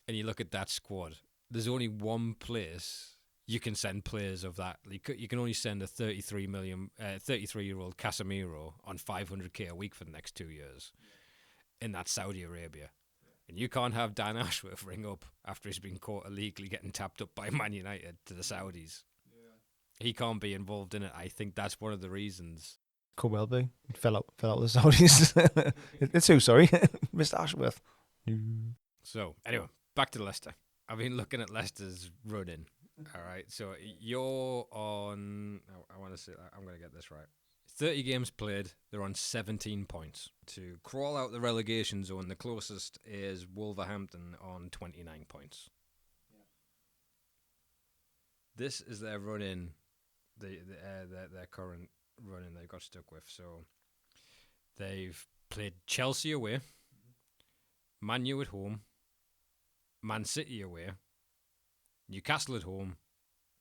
And you look at that squad, there's only one place you can send players of that. You can only send a 33-year-old Casemiro on 500k a week for the next 2 years, and that's Saudi Arabia. And you can't have Dan Ashworth ring up after he's been caught illegally getting tapped up by Man United to the Saudis. He can't be involved in it. I think that's one of the reasons. Could well be. It fell out with the Saudis. It's who, sorry? Mr. Ashworth. So, anyway, back to Leicester. I've been looking at Leicester's run-in. All right, so you're on... I want to say... I'm going to get this right. 30 games played. They're on 17 points. To crawl out the relegation zone, the closest is Wolverhampton on 29 points. This is their run-in. Their current run-in they've got stuck with. So they've played Chelsea away, Man U at home, Man City away, Newcastle at home,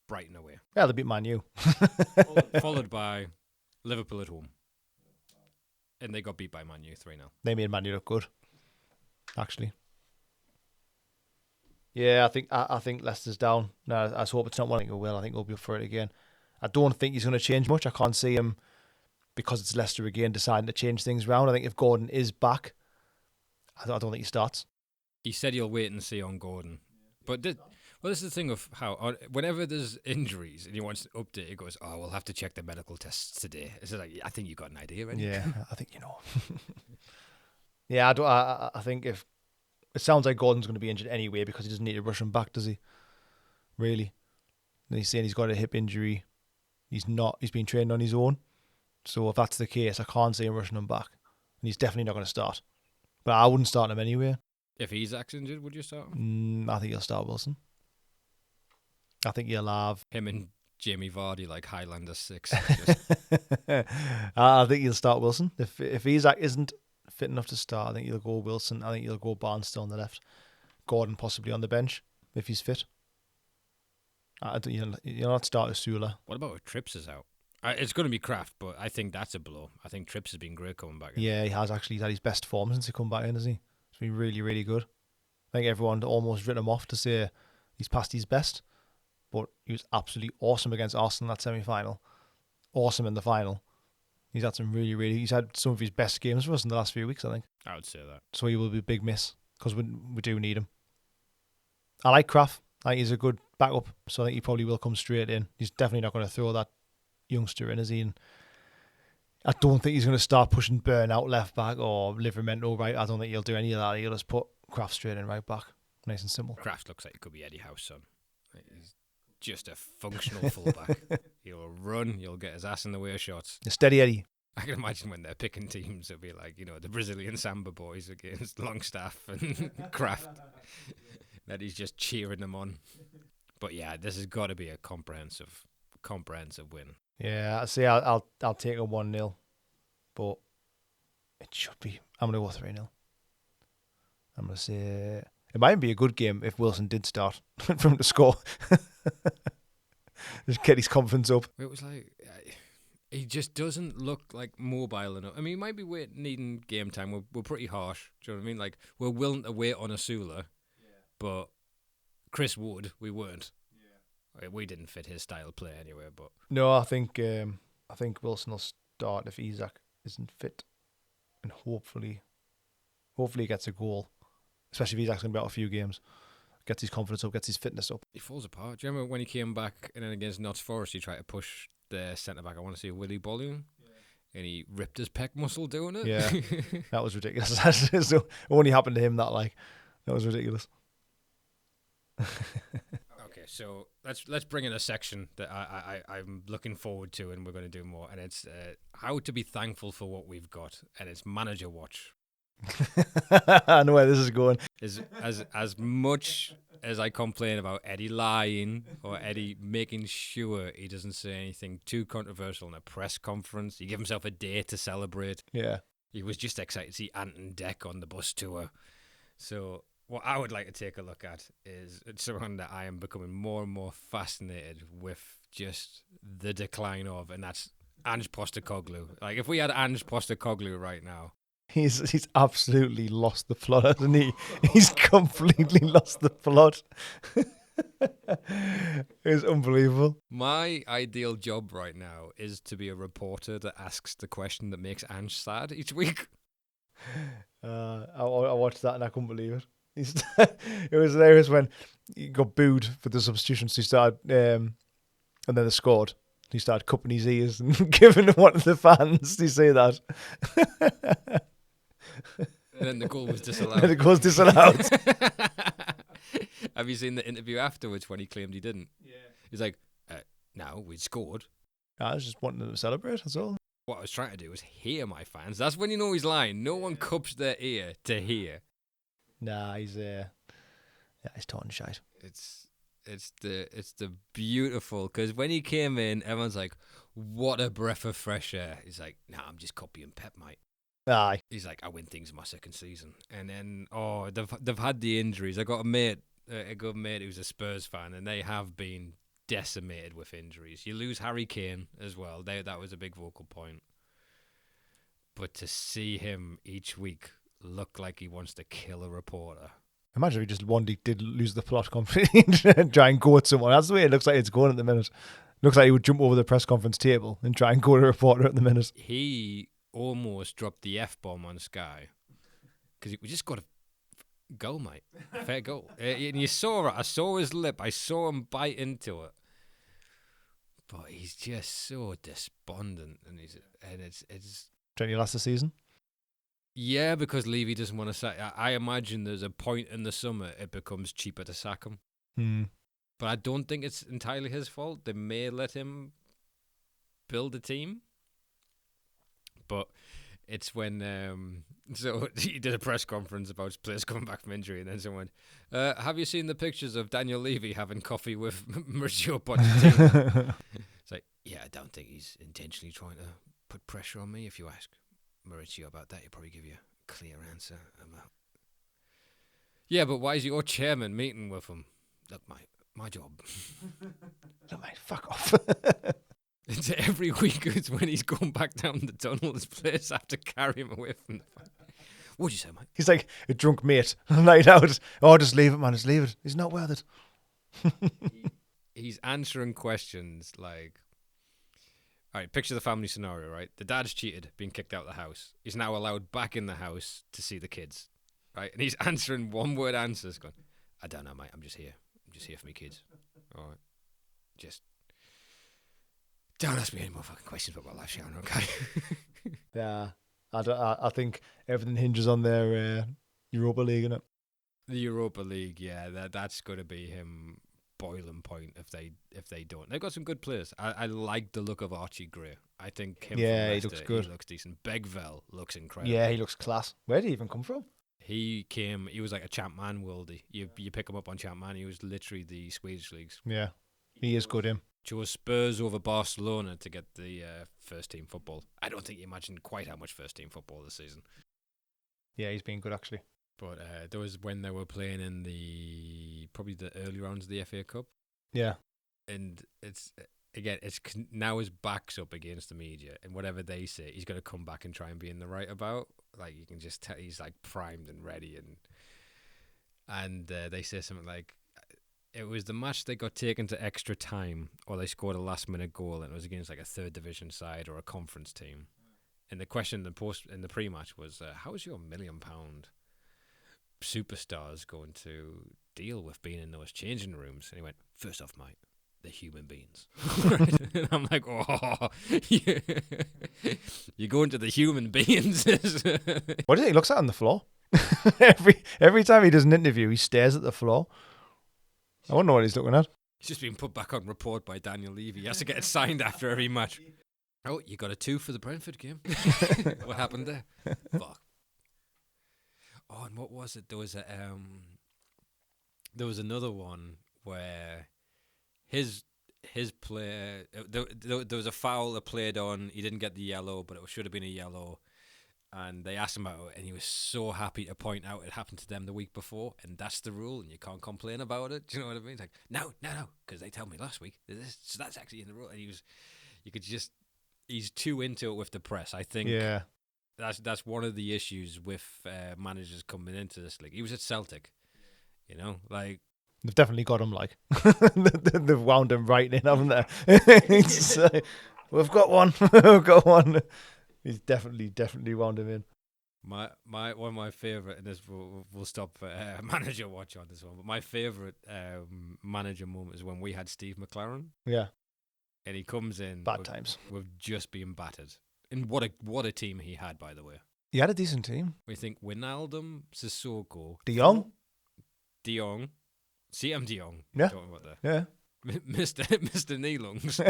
Brighton away. Yeah, they beat Man U. Followed by Liverpool at home. And they got beat by Man U 3-0. They made Man U look good, actually. Yeah, I think Leicester's down. No, I just hope it's not one. I think it will. I think he'll be up for it again. I don't think he's going to change much. I can't see him, because it's Leicester again, deciding to change things around. I think if Gordon is back, I don't think he starts. He said he'll wait and see on Gordon. But this is the thing of how whenever there's injuries and he wants to update, he goes, "Oh, we'll have to check the medical tests today." It's like, I think you got an idea, right? Yeah, I think you know. Yeah, I think if it sounds like Gordon's going to be injured anyway, because he doesn't need to rush him back, does he? Really? And he's saying he's got a hip injury. He's not. He's been trained on his own. So if that's the case, I can't see him rushing him back, and he's definitely not going to start. But I wouldn't start him anyway. If Isaac's injured, would you start him? I think he'll start Wilson. I think he'll have him and Jamie Vardy like Highlander 6. I think he'll start Wilson. If Isaac isn't fit enough to start, I think he'll go Wilson. I think he'll go Barnes still on the left. Gordon possibly on the bench if he's fit. You'll not start Sula. What about if Trips is out? It's going to be Kraft, but I think that's a blow. I think Trips has been great coming back in. Yeah, he has actually. He's had his best form since he come back in, hasn't he? It's been really, really good. I think everyone almost written him off to say he's past his best, but he was absolutely awesome against Arsenal in that semi-final. Awesome in the final. He's had he's had some of his best games for us in the last few weeks, I think. I would say that. So he will be a big miss, because we do need him. I like Kraft. I think he's a good backup, so I think he probably will come straight in. He's definitely not going to throw that youngster in, is he? And I don't think he's going to start pushing Burn out left back or Livramento right. I don't think he'll do any of that. He'll just put Kraft straight in right back. Nice and simple. Kraft looks like he could be Eddie Howe's son. He's just a functional fullback. He'll run, he'll get his ass in the way of shots. A steady Eddie. I can imagine when they're picking teams, it'll be like, the Brazilian Samba boys against Longstaff and Kraft. That he's just cheering them on. But yeah, this has got to be a comprehensive win. Yeah, I see. I'll take a 1-0, but it should be. I'm gonna go 3-0. I'm gonna say it might be a good game if Wilson did start from the score. Just get his confidence up. It was like he just doesn't look like mobile enough. I mean, he might be needing game time. We're pretty harsh. Do you know what I mean? Like, we're willing to wait on Asula, but Chris Wood, we weren't. We didn't fit his style of play anyway. But no, I think Wilson will start if Isaac isn't fit, and hopefully he gets a goal. Especially if Isaac's going to be out a few games, gets his confidence up, gets his fitness up. He falls apart. Do you remember when he came back and then against Notts Forest, he tried to push the centre back? I want to say Willie Bollion, and he ripped his pec muscle doing it. Yeah, that was ridiculous. It only happened to him. That was ridiculous. Okay, so let's bring in a section that I'm looking forward to, and we're going to do more, and it's how to be thankful for what we've got, and it's manager watch. I know where this is going. Is as much as I complain about Eddie lying or Eddie making sure he doesn't say anything too controversial in a press conference. He gave himself a day to celebrate. Yeah. He was just excited to see Anton Deck on the bus tour. So what I would like to take a look at is someone that I am becoming more and more fascinated with just the decline of, and that's Ange Postecoglou. Like, if we had Ange Postecoglou right now, He's absolutely lost the plot, hasn't he? He's completely lost the plot. It's unbelievable. my ideal job right now is to be a reporter that asks the question that makes Ange sad each week. I watched that and I couldn't believe it. It was hilarious when he got booed for the substitutions. He started, and then they scored. He started cupping his ears and giving one to the fans. Do you see that? And then the goal was Then disallowed. it goes disallowed. Have you seen the interview afterwards when he claimed he didn't? Yeah. He's like, no, we'd scored. I was just wanting them to celebrate, that's all. What I was trying to do was hear my fans. That's when you know he's lying. No one cups their ear to hear. Nah, he's talking shite. It's the beautiful, because when he came in, everyone's like, what a breath of fresh air. He's like, nah, I'm just copying Pep, mate. Aye. He's like, I win things in my second season. And then, they've had the injuries. I got a good mate who's a Spurs fan, and they have been decimated with injuries. You lose Harry Kane as well. That was a big vocal point. But to see him each week look like he wants to kill a reporter. Imagine if he just one day did lose the plot completely and try and go at someone. That's the way it looks like it's going at the minute. Looks like he would jump over the press conference table and try and go to a reporter at the minute. He almost dropped the F-bomb on Sky because we just got a goal, mate. Fair goal. And you saw it. I saw his lip. I saw him bite into it. But he's just so despondent, and it's. Trying to last the season. Yeah, because Levy doesn't want to sack. I imagine there's a point in the summer it becomes cheaper to sack him. But I don't think it's entirely his fault. They may let him build a team. But it's when so he did a press conference about his players coming back from injury, and then someone went, have you seen the pictures of Daniel Levy having coffee with Mauricio Pochettino? It's like, yeah, I don't think he's intentionally trying to put pressure on me. If you ask Mauricio about that, he'll probably give you a clear answer. Yeah, but why is your chairman meeting with him? Look, mate, my job. Look, mate, fuck off. It's every week it's when he's going back down the tunnel, his players have to carry him away from the fight. What'd you say, mate? He's like a drunk mate, night out. Oh, just leave it, man, just leave it. He's not worth it. He's answering questions like, all right, picture the family scenario, right? The dad's cheated, being kicked out of the house. He's now allowed back in the house to see the kids, right? And he's answering one-word answers, going, I don't know, mate, I'm just here. I'm just here for my kids. All right. Just don't ask me any more fucking questions about my life, Sharon, okay? Yeah. I think everything hinges on their Europa League, innit? The Europa League, yeah, that's going to be him boiling point if they don't. They've got some good players. I like the look of Archie Gray. I think him from Leicester, he looks good. He looks decent. Begvel looks incredible. Yeah, he looks class. Where did he even come from? He was like a Champman worldie. You pick him up on Champman, he was literally the Swedish leagues. Yeah, he is good, him. Chose Spurs over Barcelona to get the first team football. I don't think you imagined quite how much first team football this season. Yeah, he's been good, actually. But there was when they were playing in probably the early rounds of the FA Cup. Yeah. And it's now his back's up against the media, and whatever they say, he's going to come back and try and be in the right about. Like, you can just tell he's like primed and ready, and they say something like, it was the match they got taken to extra time, or they scored a last minute goal, and it was against like a third division side or a conference team. And the question in the pre-match was, how is your £1 million superstars going to deal with being in those changing rooms? And he went, first off, mate, they're human beings. And I'm like, oh, you're going to the human beings. What do you think he looks at on the floor? every time he does an interview, he stares at the floor. I wonder what he's looking at. He's just been put back on report by Daniel Levy. He has to get it signed after every match. Oh, you got a 2 for the Brentford game. What happened there? Fuck. Oh, and what was it? There was There was another one where his player, there was a foul that played on. He didn't get the yellow, but it should have been a yellow. And they asked him about it, and he was so happy to point out it happened to them the week before, and that's the rule, and you can't complain about it. Do you know what I mean? It's like, no, because they told me last week. So that's actually in the rule. And he's too into it with the press. I think that's one of the issues with managers coming into this league. He was at Celtic, like. They've definitely got him, like. They've wound him right in, haven't they? We've got one. We've got one. He's definitely wound him in. My one of my favourite, and this we'll stop manager watch on this one, but my favourite manager moment is when we had Steve McLaren. Yeah. And he comes in. Bad times. We've just been battered. And what a team he had, by the way. He had a decent team. We think Wijnaldum, Sissoko, De Jong, CM De Jong. Yeah. Talking about that. Yeah. Mr. Knee-lungs.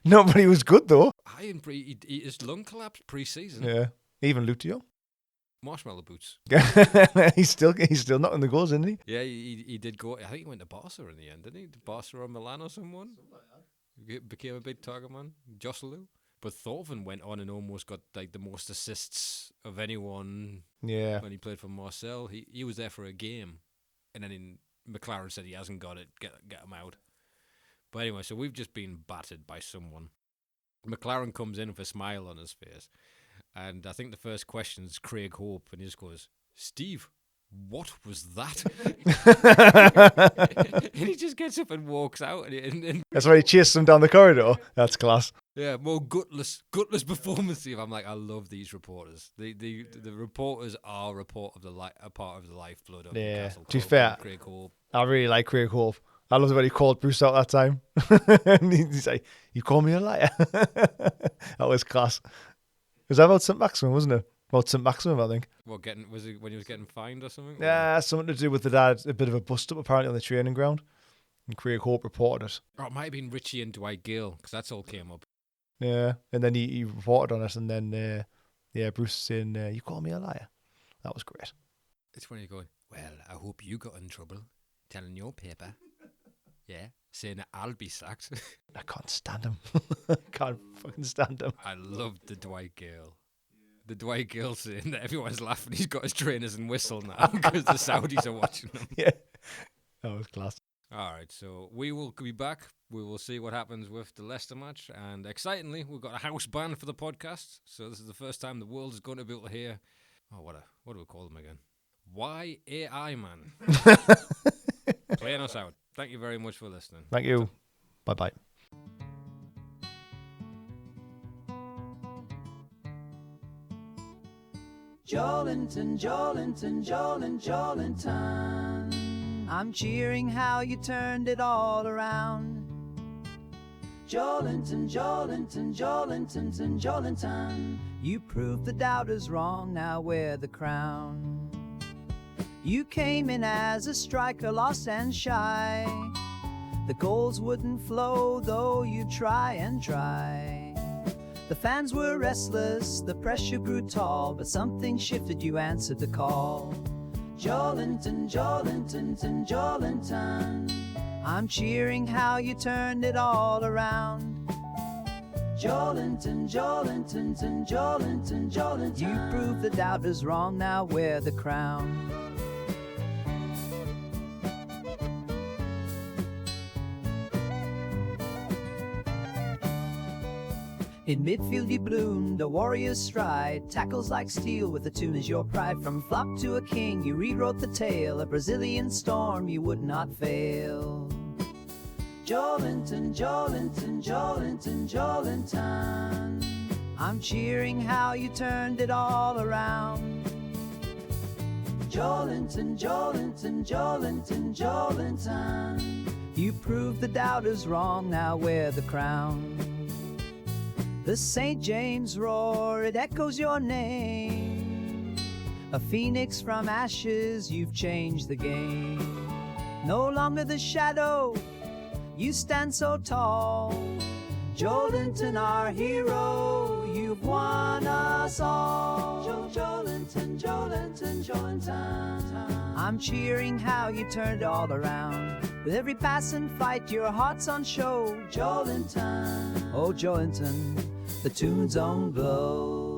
No, but he was good though. His lung collapsed pre-season. Yeah. Even Luke De Jong. Marshmallow boots. he's still knocking the goals, isn't he? Yeah, he did go. I think he went to Barca in the end, didn't he? Barca or Milan or someone. Became a big target man. Joselu. But Thorfinn went on and almost got like the most assists of anyone. Yeah. When he played for Marseille, he was there for a game, and then McLaren said he hasn't got it. Get him out. But anyway, so we've just been battered by someone. McLaren comes in with a smile on his face, and I think the first question is Craig Hope, and he just goes, "Steve, what was that?" And he just gets up and walks out. And that's why he chased him down the corridor. That's class. Yeah, more gutless performance. I'm like, I love these reporters. The reporters are a part of the lifeblood of Newcastle. To be fair, Craig Hope. I really like Craig Hope. I loved when he called Bruce out that time. And he's like, "You call me a liar." That was class. Was that about St. Maximin, wasn't it? About St. Maximin, I think. What, was it when he was getting fined or something? Yeah, something to do with the dad. A bit of a bust-up, apparently, on the training ground. And Craig Hope reported it. Oh, it might have been Richie and Dwight Gale, because that's all came up. Yeah, and then he reported on it, and then, Bruce saying, "You call me a liar." That was great. It's when you're going, "Well, I hope you got in trouble telling your paper." Yeah, saying that I'll be sacked. I can't stand him. Can't fucking stand him. I loved the Dwight Gale. The Dwight Gale saying that everyone's laughing. He's got his trainers and whistle now because the Saudis are watching him. Yeah, that was class. All right, so we will be back. We will see what happens with the Leicester match. And excitingly, we've got a house band for the podcast. So this is the first time the world is going to be able to hear, what do we call them again? YAI Man. Playing us out. Thank you very much for listening. Thank you. Bye-bye. Jolinton, I'm cheering how you turned it all around. Jolinton, you proved the doubters wrong, now wear the crown. You came in as a striker, lost and shy. The goals wouldn't flow, though you try and try. The fans were restless, the pressure grew tall, but something shifted, you answered the call. Jolinton, I'm cheering how you turned it all around. Jolinton, you proved the doubters wrong, now wear the crown. In midfield you bloomed, a warrior's stride, tackles like steel with a tune as your pride. From flop to a king, you rewrote the tale, a Brazilian storm, you would not fail. Jolinton, I'm cheering how you turned it all around. Jolinton, you proved the doubters wrong, now wear the crown. The St. James roar, it echoes your name. A phoenix from ashes, you've changed the game. No longer the shadow, you stand so tall. Jolinton, our hero, you've won us all. Joelinton, Joelinton, Joelinton. I'm cheering how you turned all around. With every passing fight, your heart's on show. Joelinton, oh Joelinton, the tune's on glow.